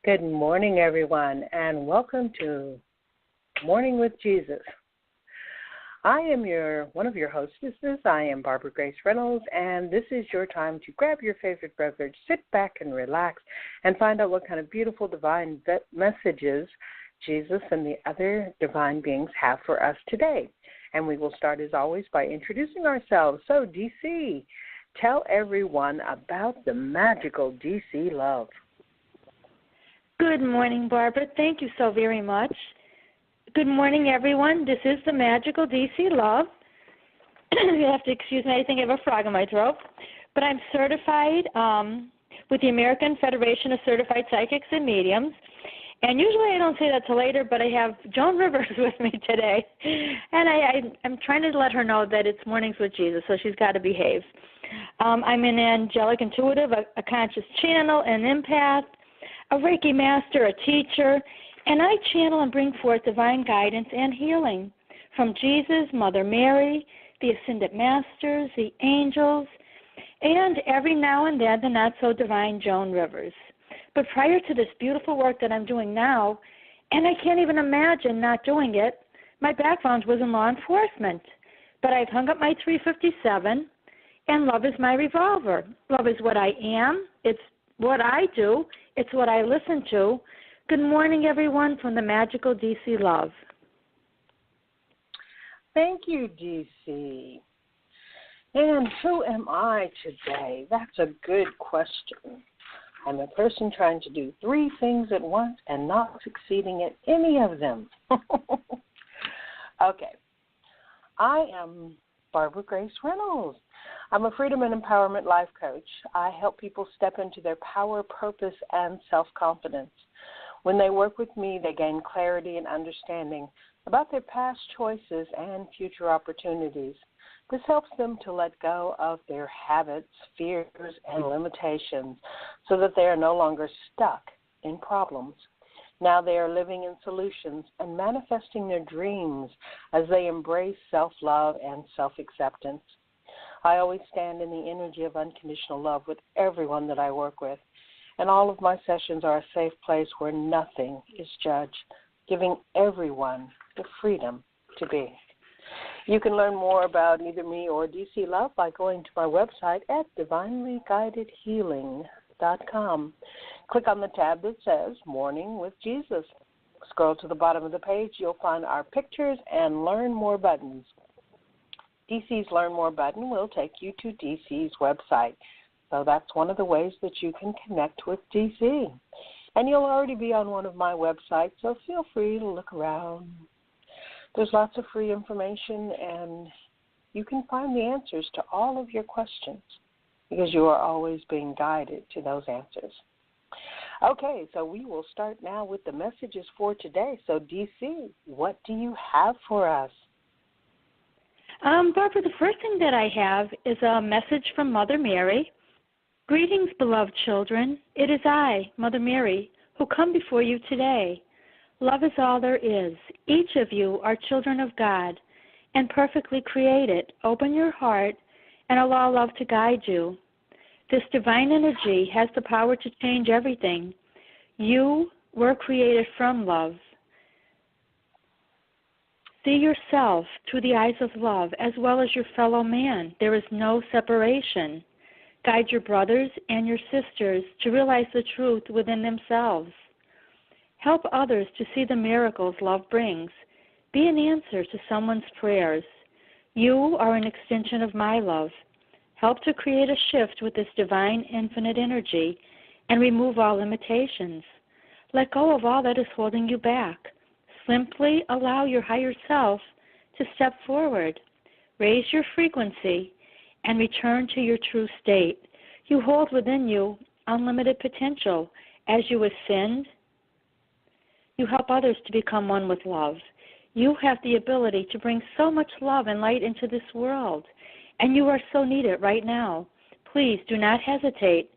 Good morning, everyone, and welcome to Morning with Jesus. I am one of your hostesses. I am Barbara Grace Reynolds, and this is your time to grab your favorite beverage, sit back and relax, and find out what kind of beautiful divine messages Jesus and the other divine beings have for us today. And we will start, as always, by introducing ourselves. So, DC, tell everyone about the magical DC love. Good morning, Barbara. Thank you so very much. Good morning, everyone. This is the magical DC Love. You have to excuse me. I think I have a frog in my throat. But I'm certified with the American Federation of Certified Psychics and Mediums. And usually I don't say that till later, but I have Joan Rivers with me today. And I'm trying to let her know that it's Mornings with Jesus, so she's got to behave. I'm an angelic intuitive, a conscious channel, an empath, a Reiki master, a teacher, and I channel and bring forth divine guidance and healing from Jesus, Mother Mary, the Ascended Masters, the angels, and every now and then the not-so-divine Joan Rivers. But prior to this beautiful work that I'm doing now, and I can't even imagine not doing it, my background was in law enforcement. But I've hung up my 357, and love is my revolver. Love is what I am. It's what I do. It's what I listen to. Good morning, everyone, from the magical DC Love. Thank you, DC. And who am I today? That's a good question. I'm a person trying to do three things at once and not succeeding at any of them. Okay. I am Barbara Grace Reynolds. I'm a freedom and empowerment life coach. I help people step into their power, purpose, and self-confidence. When they work with me, they gain clarity and understanding about their past choices and future opportunities. This helps them to let go of their habits, fears, and limitations so that they are no longer stuck in problems. Now they are living in solutions and manifesting their dreams as they embrace self-love and self-acceptance. I always stand in the energy of unconditional love with everyone that I work with, and all of my sessions are a safe place where nothing is judged, giving everyone the freedom to be. You can learn more about either me or DC Love by going to my website at divinelyguidedhealing.com. Click on the tab that says Morning with Jesus. Scroll to the bottom of the page. You'll find our pictures and Learn More buttons. DC's Learn More button will take you to DC's website. So that's one of the ways that you can connect with DC. And you'll already be on one of my websites, so feel free to look around. There's lots of free information, and you can find the answers to all of your questions because you are always being guided to those answers. Okay, so we will start now with the messages for today. So, DC, what do you have for us? Barbara, the first thing that I have is a message from Mother Mary. Greetings, beloved children. It is I, Mother Mary, who come before you today. Love is all there is. Each of you are children of God and perfectly created. Open your heart and allow love to guide you. This divine energy has the power to change everything. You were created from love. See yourself through the eyes of love as well as your fellow man. There is no separation. Guide your brothers and your sisters to realize the truth within themselves. Help others to see the miracles love brings. Be an answer to someone's prayers. You are an extension of my love. Help to create a shift with this divine infinite energy and remove all limitations. Let go of all that is holding you back. Simply allow your higher self to step forward. Raise your frequency and return to your true state. You hold within you unlimited potential. As you ascend, you help others to become one with love. You have the ability to bring so much love and light into this world, and you are so needed right now. Please do not hesitate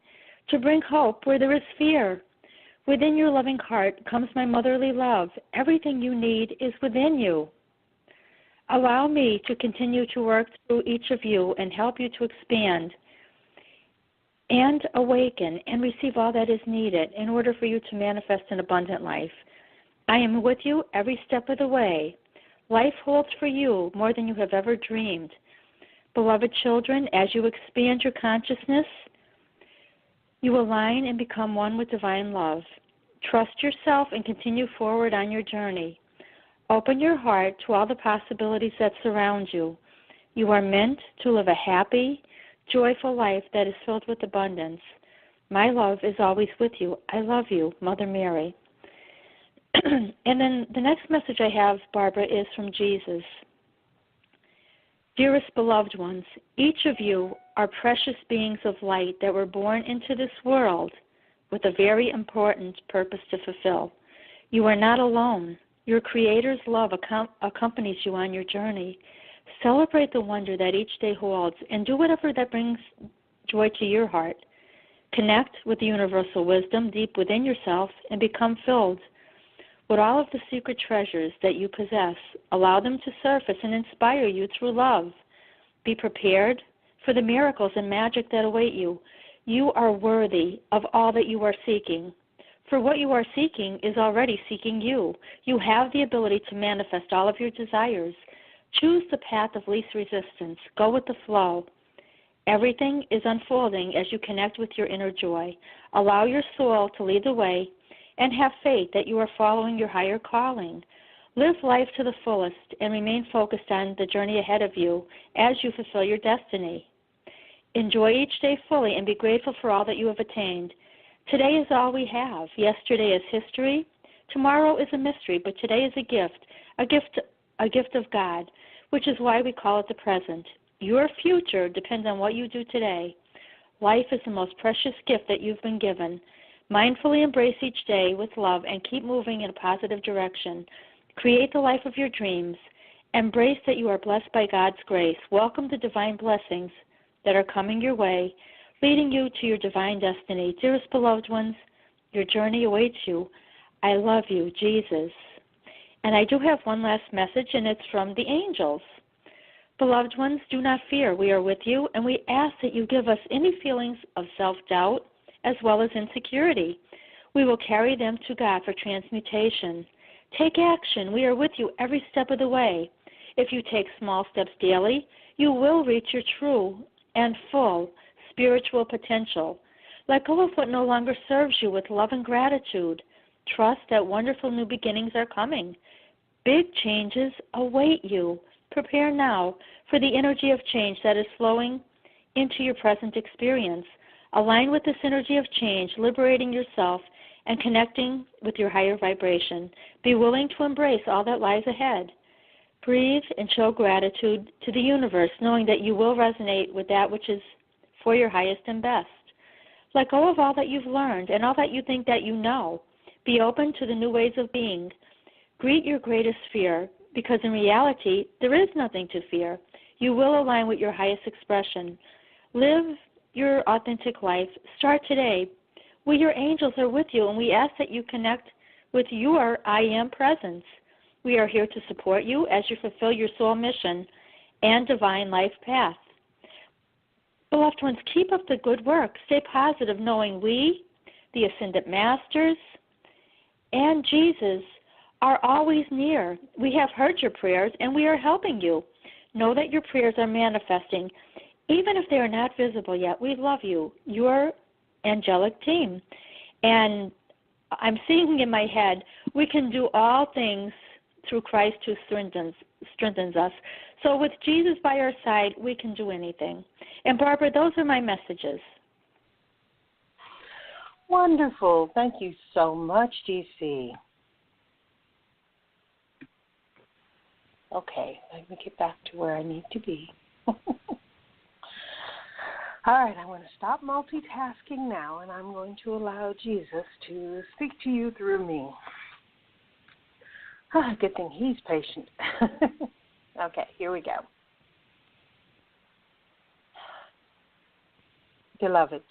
to bring hope where there is fear. Within your loving heart comes my motherly love. Everything you need is within you. Allow me to continue to work through each of you and help you to expand and awaken and receive all that is needed in order for you to manifest an abundant life. I am with you every step of the way. Life holds for you more than you have ever dreamed. Beloved children, as you expand your consciousness, you align and become one with divine love. Trust yourself and continue forward on your journey. Open your heart to all the possibilities that surround you. You are meant to live a happy, joyful life that is filled with abundance. My love is always with you. I love you, Mother Mary. And then the next message I have, Barbara, is from Jesus. Dearest beloved ones, each of you are precious beings of light that were born into this world with a very important purpose to fulfill. You are not alone. Your Creator's love accompanies you on your journey. Celebrate the wonder that each day holds and do whatever that brings joy to your heart. Connect with the universal wisdom deep within yourself and become filled with all of the secret treasures that you possess. Allow them to surface and inspire you through love. Be prepared for the miracles and magic that await you. You are worthy of all that you are seeking. For what you are seeking is already seeking you. You have the ability to manifest all of your desires. Choose the path of least resistance. Go with the flow. Everything is unfolding as you connect with your inner joy. Allow your soul to lead the way and have faith that you are following your higher calling. Live life to the fullest and remain focused on the journey ahead of you as you fulfill your destiny. Enjoy each day fully and be grateful for all that you have attained. Today is all we have. Yesterday is history. Tomorrow is a mystery, but today is a gift of God, which is why we call it the present. Your future depends on what you do today. Life is the most precious gift that you've been given. Mindfully embrace each day with love and keep moving in a positive direction. Create the life of your dreams. Embrace that you are blessed by God's grace. Welcome the divine blessings that are coming your way, leading you to your divine destiny. Dearest beloved ones, your journey awaits you. I love you, Jesus. And I do have one last message, and it's from the angels. Beloved ones, do not fear. We are with you, and we ask that you give us any feelings of self-doubt as well as insecurity. We will carry them to God for transmutation. Take action. We are with you every step of the way. If you take small steps daily, you will reach your true and full spiritual potential. Let go of what no longer serves you with love and gratitude. Trust that wonderful new beginnings are coming. Big changes await you. Prepare now for the energy of change that is flowing into your present experience. Align with this energy of change, liberating yourself and connecting with your higher vibration. Be willing to embrace all that lies ahead. Breathe and show gratitude to the universe, knowing that you will resonate with that which is for your highest and best. Let go of all that you've learned and all that you think that you know. Be open to the new ways of being. Greet your greatest fear, because in reality, there is nothing to fear. You will align with your highest expression. Live your authentic life. Start today. We, your angels, are with you, and we ask that you connect with your I Am presence. We are here to support you as you fulfill your soul mission and divine life path. Beloved ones, keep up the good work. Stay positive, knowing we, the Ascended Masters, and Jesus are always near. We have heard your prayers, and we are helping you. Know that your prayers are manifesting. Even if they are not visible yet, we love you, your Angelic Team. And I'm seeing in my head, we can do all things through Christ who strengthens us. So with Jesus by our side, we can do anything. And Barbara, those are my messages. Wonderful. Thank you so much, DC. Okay, let me get back to where I need to be. All right, I'm going to stop multitasking now, and I'm going to allow Jesus to speak to you through me. Good thing he's patient. Okay, here we go. Beloveds,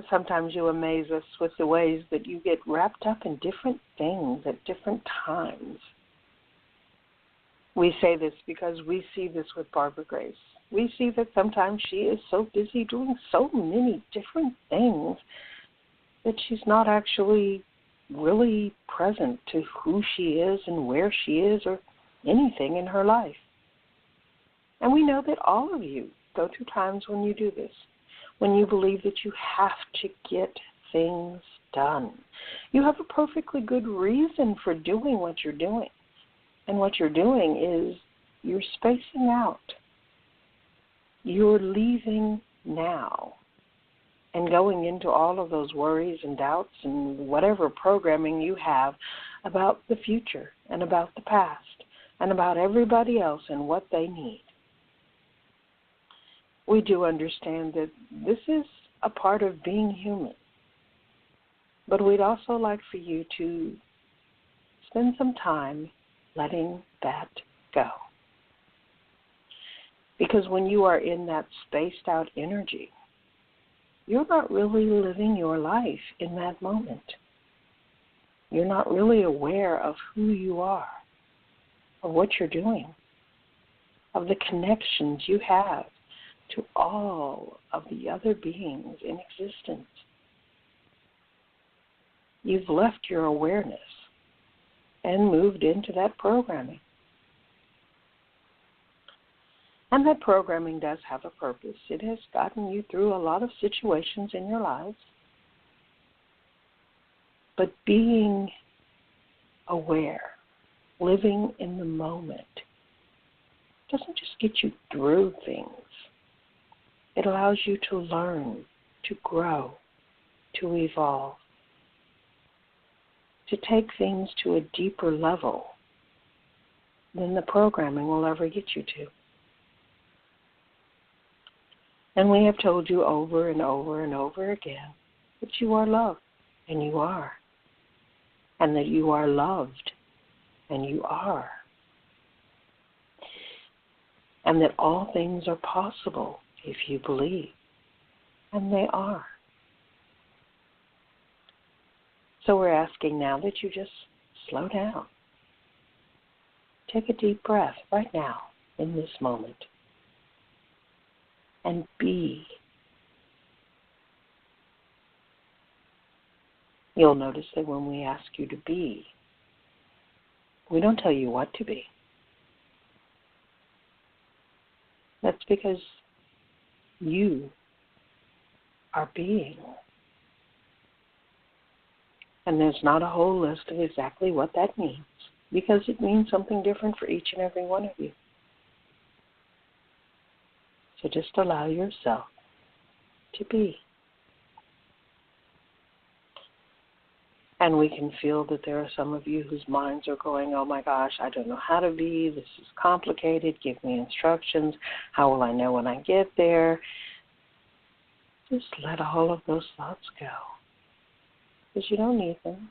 sometimes you amaze us with the ways that you get wrapped up in different things at different times. We say this because we see this with Barbara Grace. we see that sometimes she is so busy doing so many different things that she's not actually really present to who she is and where she is or anything in her life. And we know that all of you go through times when you do this, when you believe that you have to get things done. You have a perfectly good reason for doing what you're doing. And what you're doing is you're spacing out. You're leaving now and going into all of those worries and doubts and whatever programming you have about the future and about the past and about everybody else and what they need. We do understand that this is a part of being human. But we'd also like for you to spend some time letting that go. Because when you are in that spaced out energy, you're not really living your life in that moment. You're not really aware of who you are, of what you're doing, of the connections you have to all of the other beings in existence. You've left your awareness and moved into that programming. And that programming does have a purpose. It has gotten you through a lot of situations in your lives. But being aware, living in the moment, doesn't just get you through things. It allows you to learn, to grow, to evolve, to take things to a deeper level than the programming will ever get you to. And we have told you over and over and over again that you are loved, and you are. And that you are loved, and you are. And that all things are possible if you believe, and they are. So we're asking now that you just slow down. Take a deep breath right now in this moment. And be. You'll notice that when we ask you to be, we don't tell you what to be. That's because you are being. And there's not a whole list of exactly what that means, because it means something different for each and every one of you. So just allow yourself to be. And we can feel that there are some of you whose minds are going, oh my gosh, I don't know how to be. This is complicated. Give me instructions. How will I know when I get there? Just let all of those thoughts go, because you don't need them.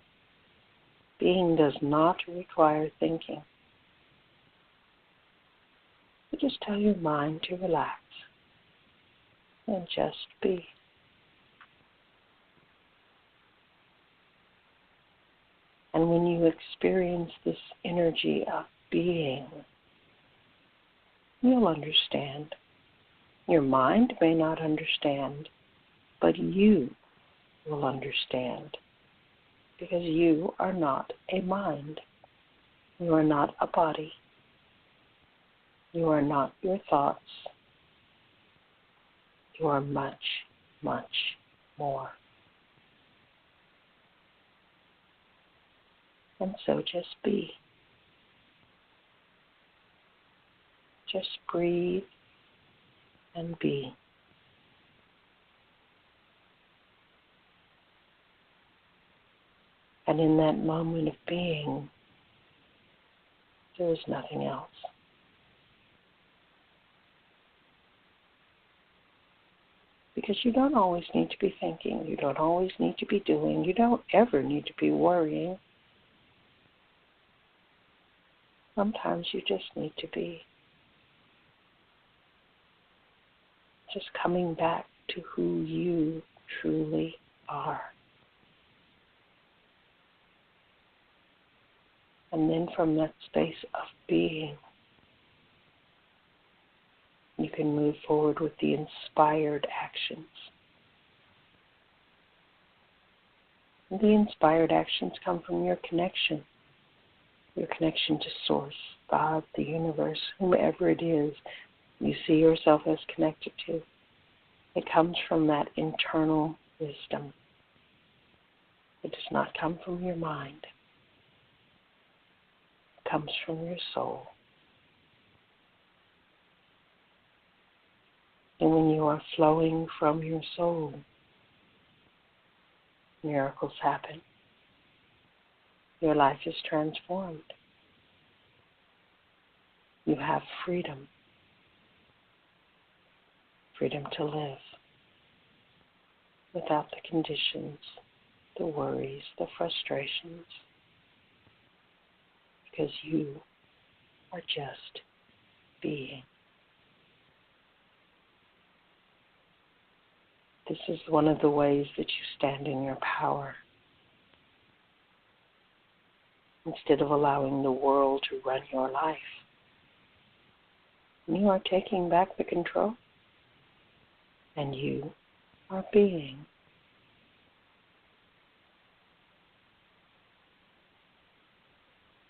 Being does not require thinking. You just tell your mind to relax and just be. And when you experience this energy of being, you'll understand. Your mind may not understand, but you will understand, because you are not a mind. You are not a body. You are not your thoughts. You are much, much more. And so just be. Just breathe and be. And in that moment of being, there is nothing else. Because you don't always need to be thinking. You don't always need to be doing. You don't ever need to be worrying. Sometimes you just need to be. Just coming back to who you truly are. And then from that space of being, you can move forward with the inspired actions. And the inspired actions come from your connection to Source, God, the universe, whomever it is you see yourself as connected to. It comes from that internal wisdom. It does not come from your mind. It comes from your soul. And when you are flowing from your soul, miracles happen. Your life is transformed. You have freedom. Freedom to live without the conditions, the worries, the frustrations, because you are just being. This is one of the ways that you stand in your power. Instead of allowing the world to run your life, you are taking back the control, and you are being.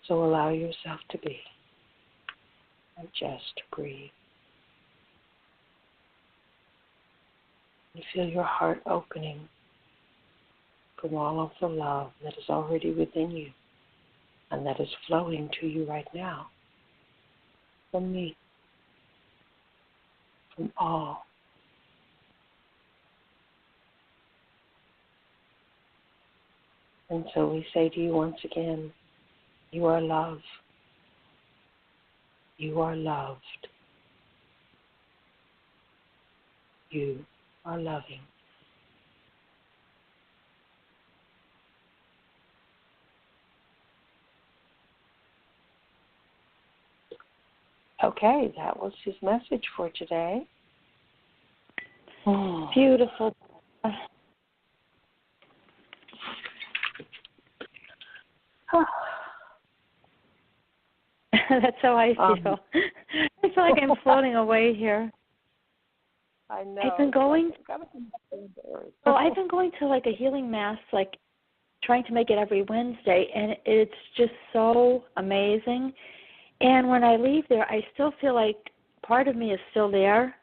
So allow yourself to be, and just breathe. You feel your heart opening from all of the love that is already within you and that is flowing to you right now from me, from all. And so we say to you once again, you are love. You are loved. You are loving. Okay, that was his message for today. Beautiful. That's how I feel. I feel like I'm floating away here. I know. I've been going to like a healing mass, like trying to make it every Wednesday, and it's just so amazing. And when I leave there, I still feel like part of me is still there,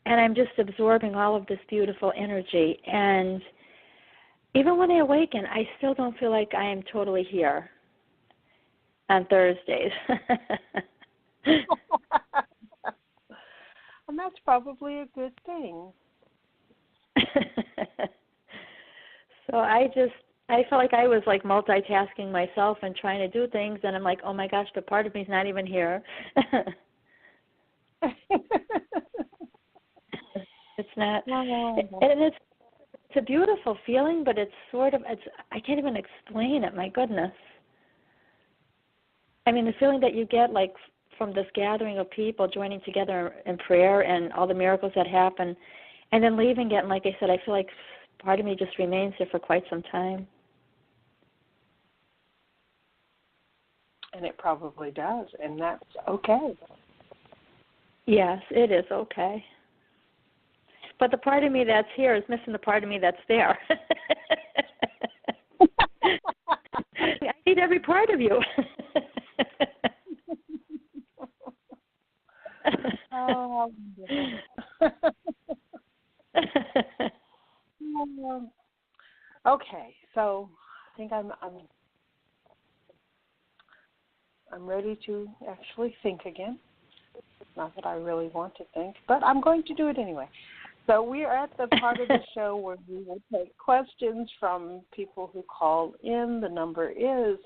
and I'm just absorbing all of this beautiful energy. And even when I awaken, I still don't feel like I am totally here on Thursdays. And that's probably a good thing. So I felt like I was like multitasking myself and trying to do things, and I'm like, oh my gosh, but part of me's not even here. It's not, and it's a beautiful feeling, but it's I can't even explain it. My goodness. I mean, the feeling that you get like from this gathering of people joining together in prayer and all the miracles that happen, and then leaving it, and like I said, I feel like part of me just remains there for quite some time. And it probably does, and that's okay. Yes, it is okay. But the part of me that's here is missing the part of me that's there. I need every part of you. Oh, okay, so I think I'm ready to actually think again. Not that I really want to think, but I'm going to do it anyway. So we are at the part of the show where we will take questions from people who call in. The number is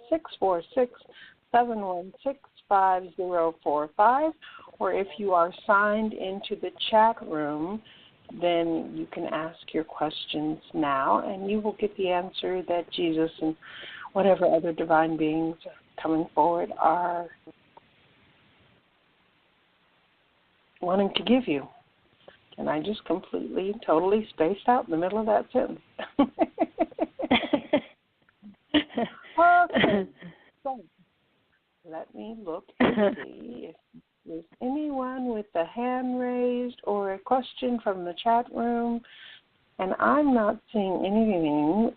646-716-5045, or if you are signed into the chat room, then you can ask your questions now, and you will get the answer that Jesus and whatever other divine beings coming forward are wanting to give you. And I just completely, totally spaced out in the middle of that sentence. Okay. So let me look and see if there's anyone with a hand raised or a question from the chat room, and I'm not seeing anything.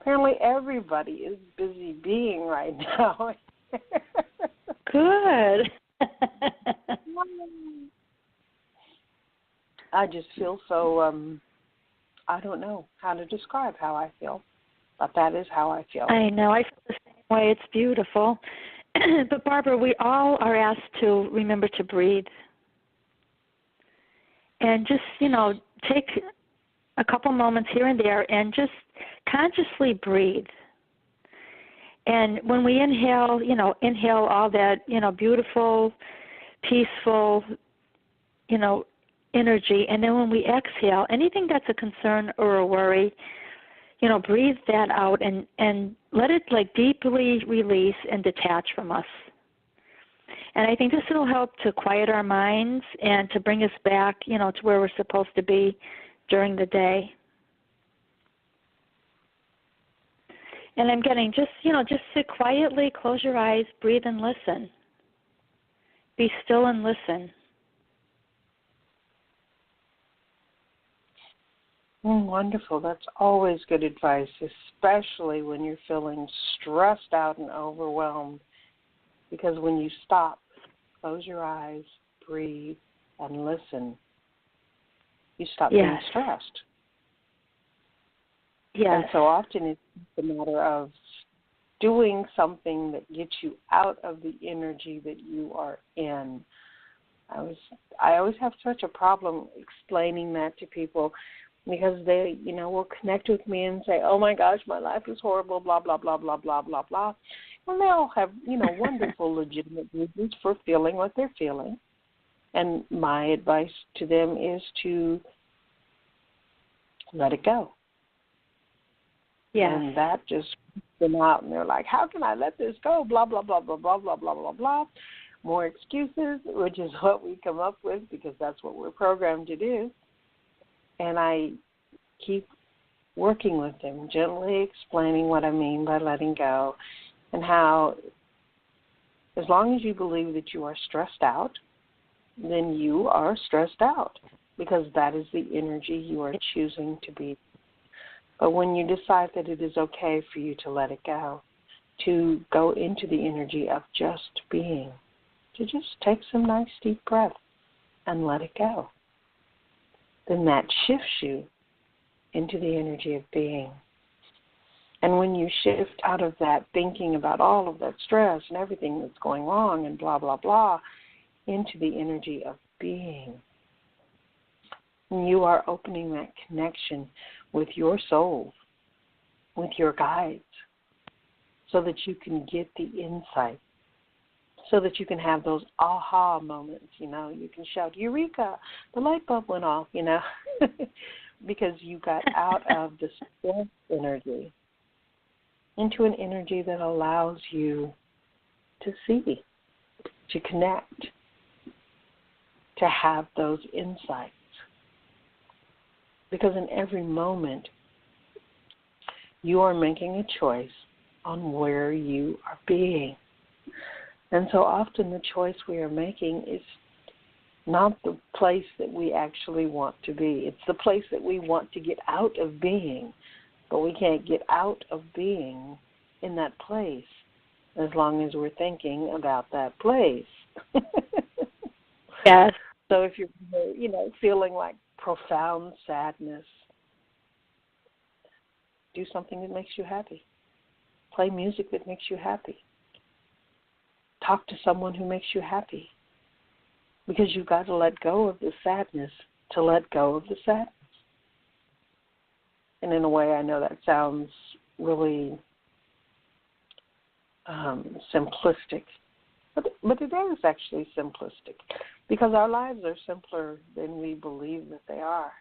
Apparently everybody is busy being right now. Good. I just feel so, I don't know how to describe how I feel, but that is how I feel. I know. I feel the same way. It's beautiful. But, Barbara, we all are asked to remember to breathe. And just, take a couple moments here and there and just consciously breathe. And when we inhale, inhale all that, beautiful, peaceful, energy. And then when we exhale, anything that's a concern or a worry, breathe that out and let it deeply release and detach from us. And I think this will help to quiet our minds and to bring us back, to where we're supposed to be during the day. And I'm getting just sit quietly, close your eyes, breathe and listen. Be still and listen. Wonderful. That's always good advice, especially when you're feeling stressed out and overwhelmed. Because when you stop, close your eyes, breathe, and listen, you stop being stressed. Yes. And so often it's a matter of doing something that gets you out of the energy that you are in. I always have such a problem explaining that to people because they, will connect with me and say, oh, my gosh, my life is horrible, blah, blah, blah, blah, blah, blah, blah. And they all have, wonderful, legitimate reasons for feeling what they're feeling. And my advice to them is to let it go. Yes. And that just puts them out, and they're like, how can I let this go? Blah, blah, blah, blah, blah, blah, blah, blah, blah. More excuses, which is what we come up with because that's what we're programmed to do. And I keep working with them, gently explaining what I mean by letting go and how as long as you believe that you are stressed out, then you are stressed out because that is the energy you are choosing to be. But when you decide that it is okay for you to let it go, to go into the energy of just being, to just take some nice deep breaths and let it go, then that shifts you into the energy of being. And when you shift out of that thinking about all of that stress and everything that's going wrong and blah, blah, blah, into the energy of being, you are opening that connection with your soul, with your guides, so that you can get the insight, so that you can have those aha moments, you can shout, Eureka, the light bulb went off, because you got out of the stress energy into an energy that allows you to see, to connect, to have those insights. Because in every moment, you are making a choice on where you are being. And so often the choice we are making is not the place that we actually want to be. It's the place that we want to get out of being. But we can't get out of being in that place as long as we're thinking about that place. Yes. So if you're, feeling like profound sadness, do something that makes you happy. Play music that makes you happy. Talk to someone who makes you happy. Because you've got to let go of the sadness to let go of the sadness. And in a way, I know that sounds really simplistic, but it is actually simplistic because our lives are simpler than we believe that they are.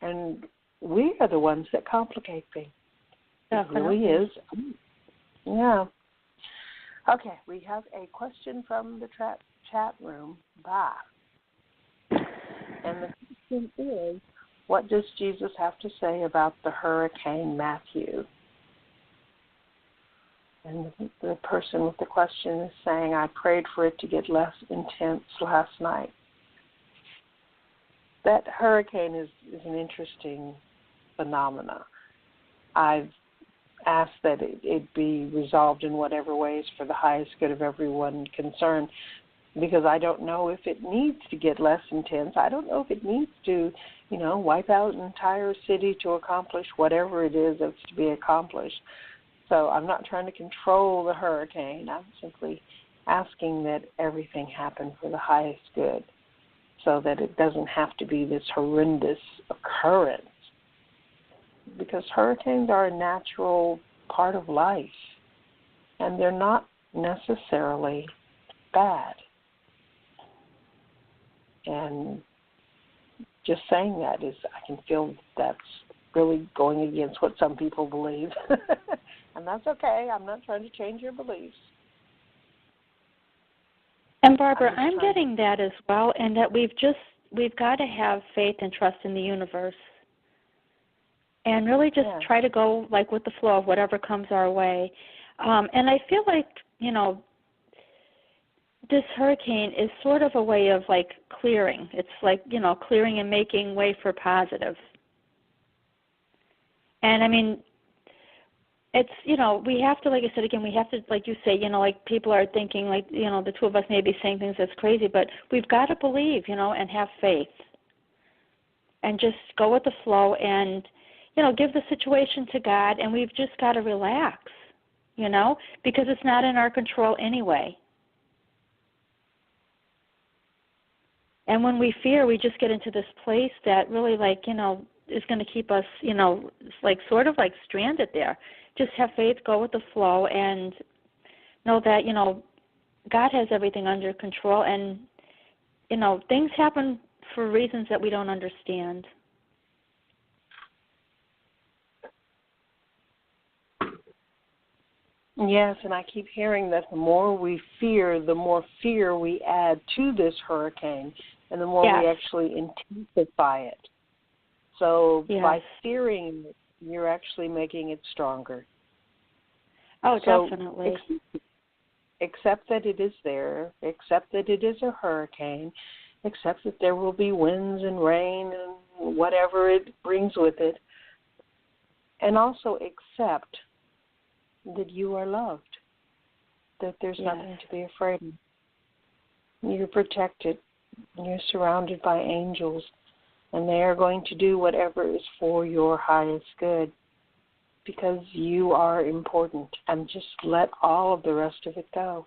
And we are the ones that complicate things. Definitely. It really is. Yeah. Okay, we have a question from the chat room. Bye. And the question is, what does Jesus have to say about the Hurricane Matthew? And the person with the question is saying, I prayed for it to get less intense last night. That hurricane is an interesting phenomena. I've asked that it be resolved in whatever ways for the highest good of everyone concerned, because I don't know if it needs to get less intense. I don't know if it needs to, wipe out an entire city to accomplish whatever it is that's to be accomplished. So I'm not trying to control the hurricane. I'm simply asking that everything happen for the highest good so that it doesn't have to be this horrendous occurrence. Because hurricanes are a natural part of life, and they're not necessarily bad. And just saying that I can feel that's really going against what some people believe. And that's okay. I'm not trying to change your beliefs. And Barbara, I'm getting that as well, and that we've got to have faith and trust in the universe. And really just try to go like with the flow of whatever comes our way. And I feel like, this hurricane is sort of a way of like clearing. It's like, clearing and making way for positive. And I mean, it's, we have to, like I said again, we have to, like you say, like people are thinking like, the two of us may be saying things that's crazy, but we've got to believe, and have faith. And just go with the flow and, give the situation to God, and we've just got to relax, because it's not in our control anyway. And when we fear, we just get into this place that really, is going to keep us, sort of like stranded there. Just have faith, go with the flow, and know that, God has everything under control, and, things happen for reasons that we don't understand. Yes, and I keep hearing that the more we fear, the more fear we add to this hurricane, and the more we actually intensify it. So by fearing it, you're actually making it stronger. Oh, definitely. Accept that it is there. Accept that it is a hurricane. Accept that there will be winds and rain and whatever it brings with it. And also accept that you are loved, that there's nothing to be afraid of. You're protected. You're surrounded by angels, and they are going to do whatever is for your highest good, because you are important, and just let all of the rest of it go.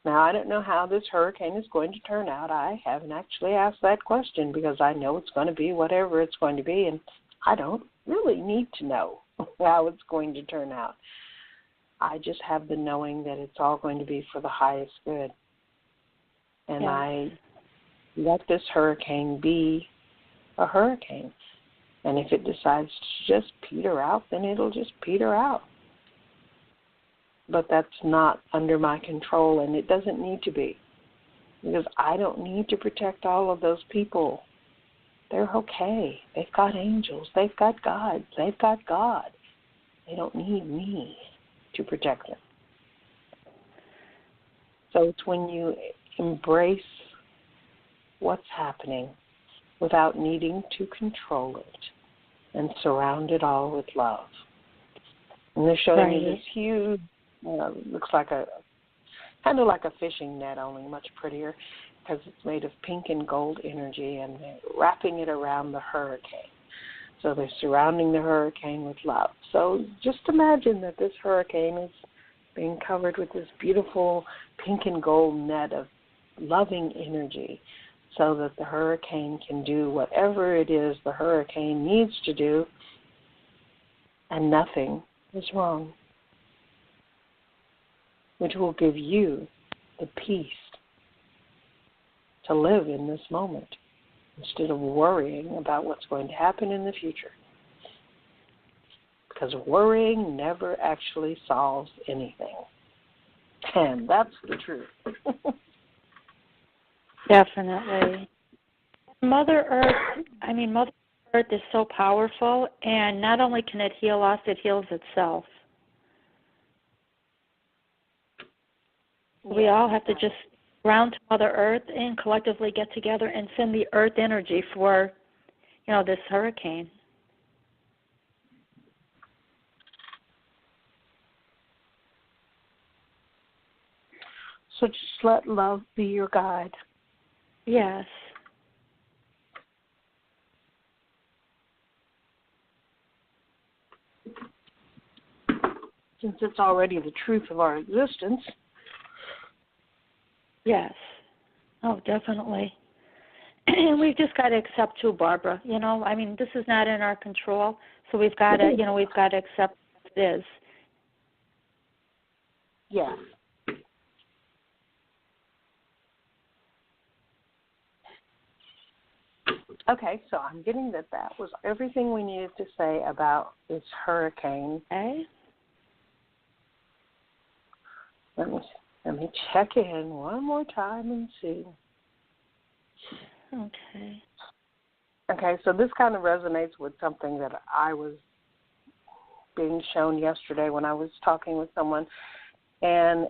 Now, I don't know how this hurricane is going to turn out. I haven't actually asked that question because I know it's going to be whatever it's going to be, and I don't really need to know how it's going to turn out. I just have the knowing that it's all going to be for the highest good. And I let this hurricane be a hurricane. And if it decides to just peter out, then it'll just peter out. But that's not under my control, and it doesn't need to be, because I don't need to protect all of those people. They're okay. They've got angels. They've got God. They've got God. They don't need me to protect them. So it's when you embrace what's happening without needing to control it and surround it all with love. And they're showing you this huge, looks like kind of like a fishing net, only much prettier, because it's made of pink and gold energy, and they're wrapping it around the hurricane. So they're surrounding the hurricane with love. So just imagine that this hurricane is being covered with this beautiful pink and gold net of loving energy, so that the hurricane can do whatever it is the hurricane needs to do, and nothing is wrong, which will give you the peace to live in this moment instead of worrying about what's going to happen in the future. Because worrying never actually solves anything. And that's the truth. Definitely. Mother Earth Earth is so powerful, and not only can it heal us, it heals itself. Yeah, We all have to just ground to Mother Earth and collectively get together and send the Earth energy for, this hurricane. So just let love be your guide. Yes. Since it's already the truth of our existence. Yes. Oh, definitely. And we've just got to accept too, Barbara. This is not in our control, so we've got to, accept what it is. Yes. Okay, so I'm getting that was everything we needed to say about this hurricane. Okay. Let me check in one more time and see. Okay. Okay, so this kind of resonates with something that I was being shown yesterday when I was talking with someone, and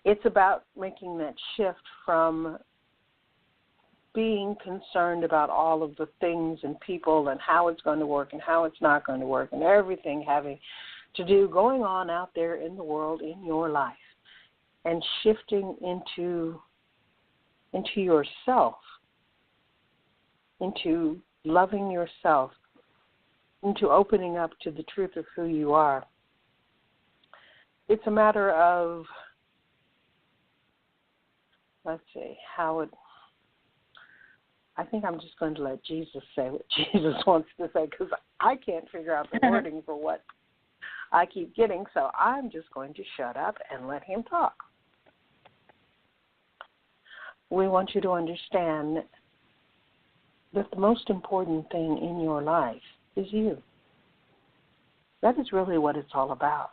it's about making that shift from being concerned about all of the things and people and how it's going to work and how it's not going to work and everything having to do going on out there in the world in your life, and shifting into yourself, into loving yourself, into opening up to the truth of who you are. It's a matter of, let's see, I think I'm just going to let Jesus say what Jesus wants to say, because I can't figure out the wording for what I keep getting, so I'm just going to shut up and let him talk. We want you to understand that the most important thing in your life is you. That is really what it's all about.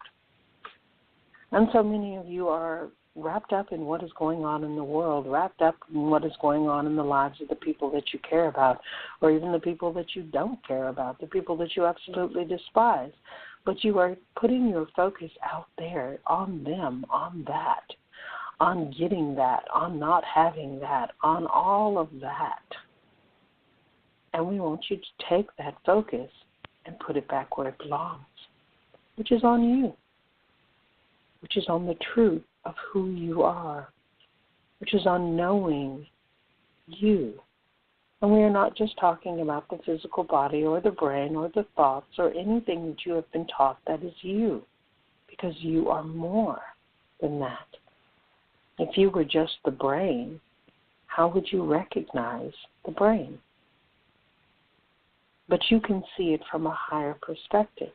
And so many of you are wrapped up in what is going on in the world, wrapped up in what is going on in the lives of the people that you care about, or even the people that you don't care about, the people that you absolutely despise. But you are putting your focus out there on them, on that, on getting that, on not having that, on all of that. And we want you to take that focus and put it back where it belongs, which is on you, which is on the truth of who you are, which is on knowing you. And we are not just talking about the physical body or the brain or the thoughts or anything that you have been taught that is you, because you are more than that. If you were just the brain, how would you recognize the brain? But you can see it from a higher perspective.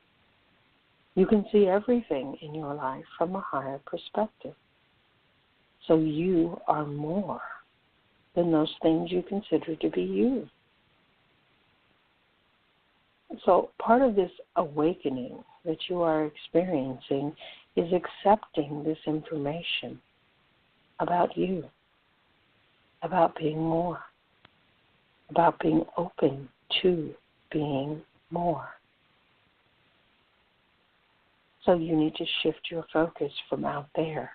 You can see everything in your life from a higher perspective. So you are more than those things you consider to be you. So part of this awakening that you are experiencing is accepting this information about you, about being more, about being open to being more. So you need to shift your focus from out there,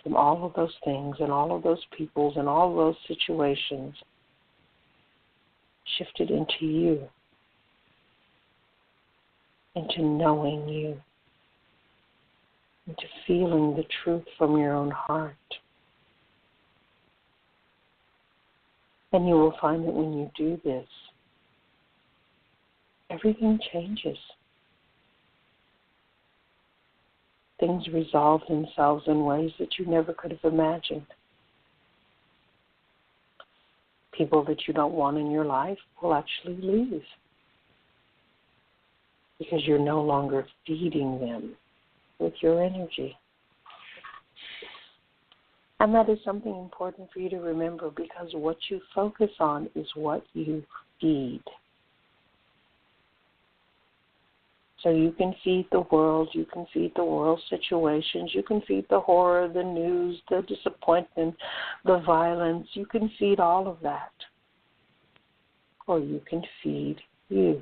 from all of those things and all of those peoples and all of those situations, shift it into you, into knowing you, into feeling the truth from your own heart. And you will find that when you do this, everything changes. Things resolve themselves in ways that you never could have imagined. People that you don't want in your life will actually leave because you're no longer feeding them with your energy. And that is something important for you to remember, because what you focus on is what you feed. So you can feed the world, you can feed the world situations, you can feed the horror, the news, the disappointment, the violence. You can feed all of that. or you can feed you.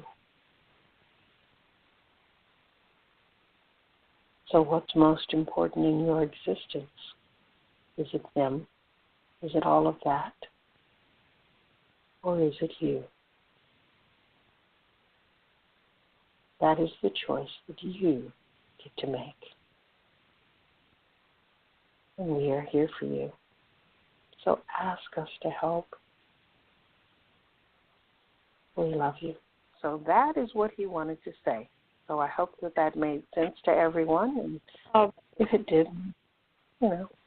So what's most important in your existence? Is it them? Is it all of that? Or is it you? That is the choice that you get to make. And we are here for you. So ask us to help. We love you. So that is what he wanted to say. So I hope that that made sense to everyone. And if it did,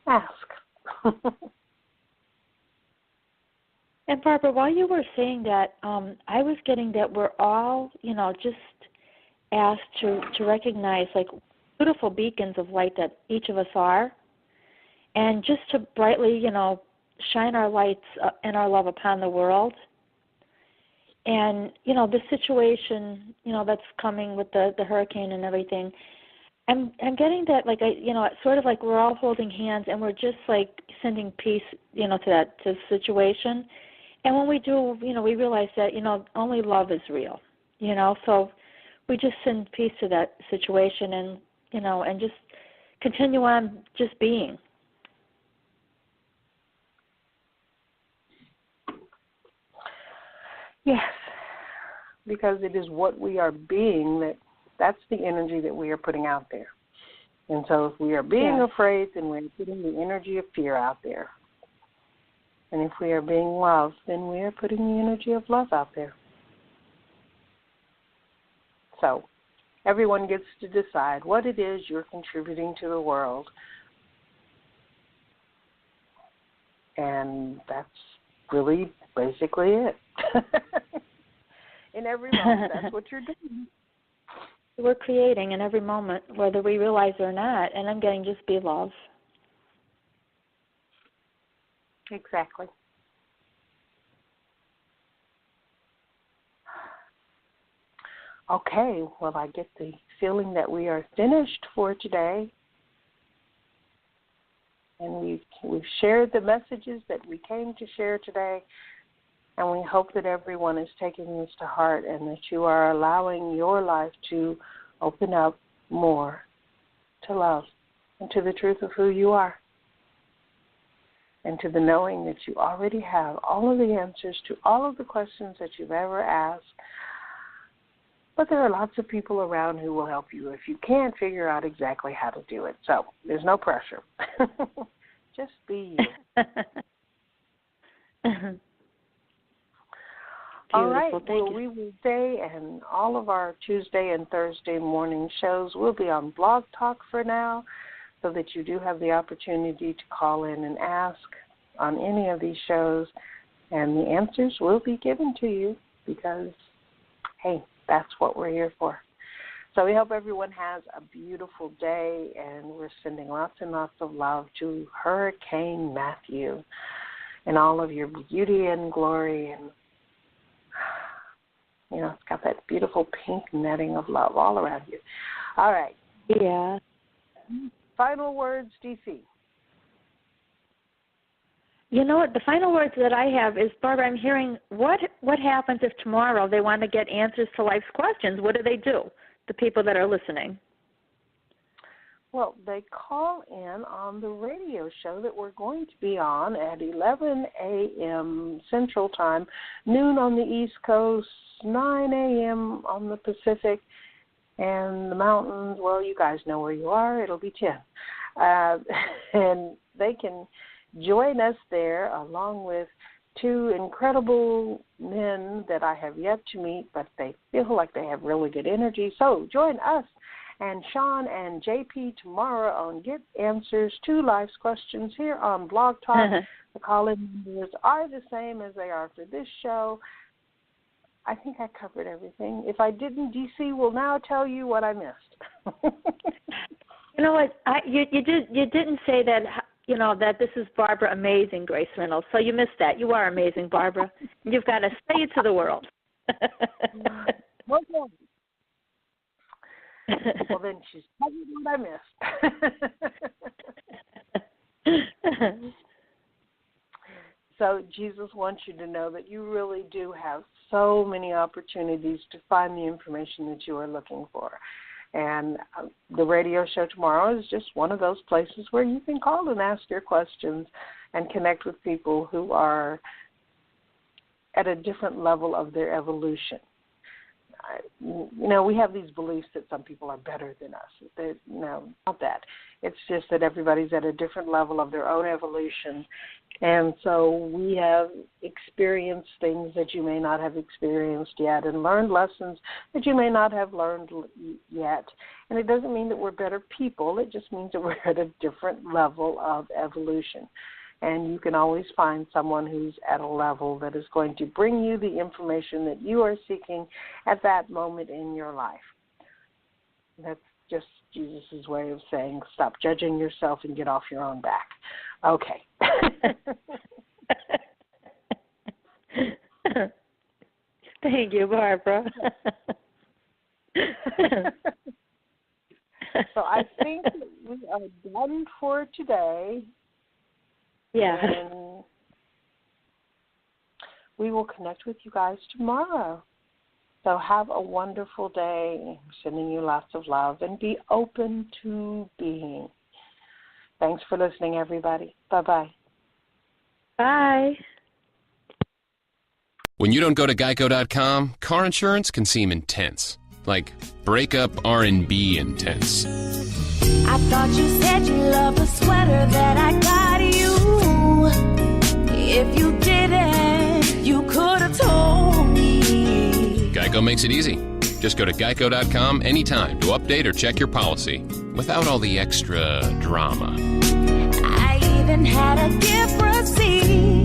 ask. And Barbara, while you were saying that, I was getting that we're all, just asked to recognize like beautiful beacons of light that each of us are, and just to brightly, shine our lights and our love upon the world. And, the situation, that's coming with the hurricane and everything, I'm getting that, like, it's sort of like we're all holding hands and we're just, like, sending peace, to the situation. And when we do, we realize that, only love is real, so we just send peace to that situation and, and just continue on just being. Yes, because it is what we are being that's the energy that we are putting out there. And so if we are being afraid, then we're putting the energy of fear out there. And if we are being loved, then we are putting the energy of love out there. So everyone gets to decide what it is you're contributing to the world. And that's really basically it. In every moment, that's what you're doing. We're creating in every moment, whether we realize it or not, and I'm getting just be love. Exactly. Okay, well, I get the feeling that we are finished for today. And we've shared the messages that we came to share today. And we hope that everyone is taking this to heart and that you are allowing your life to open up more to love and to the truth of who you are and to the knowing that you already have all of the answers to all of the questions that you've ever asked. But there are lots of people around who will help you if you can't figure out exactly how to do it. So there's no pressure. Just be you. All right, well, we will stay, and all of our Tuesday and Thursday morning shows will be on Blog Talk for now, so that you do have the opportunity to call in and ask on any of these shows, and the answers will be given to you because, hey, that's what we're here for. So we hope everyone has a beautiful day, and we're sending lots and lots of love to Hurricane Matthew and all of your beauty and glory, and it's got that beautiful pink netting of love all around you. All right. Yeah. Final words, DC. You know what? The final words that I have is, Barbara, I'm hearing, what happens if tomorrow they want to get answers to life's questions? What do they do, the people that are listening? Well, they call in on the radio show that we're going to be on at 11 a.m. Central Time, noon on the East Coast, 9 a.m. on the Pacific, and the mountains, well, you guys know where you are. It'll be 10. And they can join us there along with two incredible men that I have yet to meet, but they feel like they have really good energy. So join us and Sean and JP tomorrow on Get Answers to Life's Questions here on Blog Talk. The call-in numbers are the same as they are for this show. I think I covered everything. If I didn't, DC will now tell you what I missed. You know what? You didn't say that. That this is Barbara Amazing Grace Reynolds. So you missed that. You are amazing, Barbara. You've got to say it to the world. Okay. Well, then she's covered what I missed. so Jesus wants you to know that you really do have so many opportunities to find the information that you are looking for. And the radio show tomorrow is just one of those places where you can call and ask your questions and connect with people who are at a different level of their evolution. We have these beliefs that some people are better than us. Not that. It's just that everybody's at a different level of their own evolution. And so we have experienced things that you may not have experienced yet and learned lessons that you may not have learned yet. And it doesn't mean that we're better people. It just means that we're at a different level of evolution. And you can always find someone who's at a level that is going to bring you the information that you are seeking at that moment in your life. That's just Jesus' way of saying stop judging yourself and get off your own back. Okay. Thank you, Barbara. So I think we are done for today. Yeah. And we will connect with you guys tomorrow. So have a wonderful day. I'm sending you lots of love and be open to being. Thanks for listening, everybody. Bye-bye. Bye. When you don't go to Geico.com, car insurance can seem intense. Like breakup R&B intense. I thought you said you loved the sweater that I got you. If you didn't, you could have told me. Geico makes it easy. Just go to Geico.com anytime to update or check your policy without all the extra drama. I even had a gift receipt.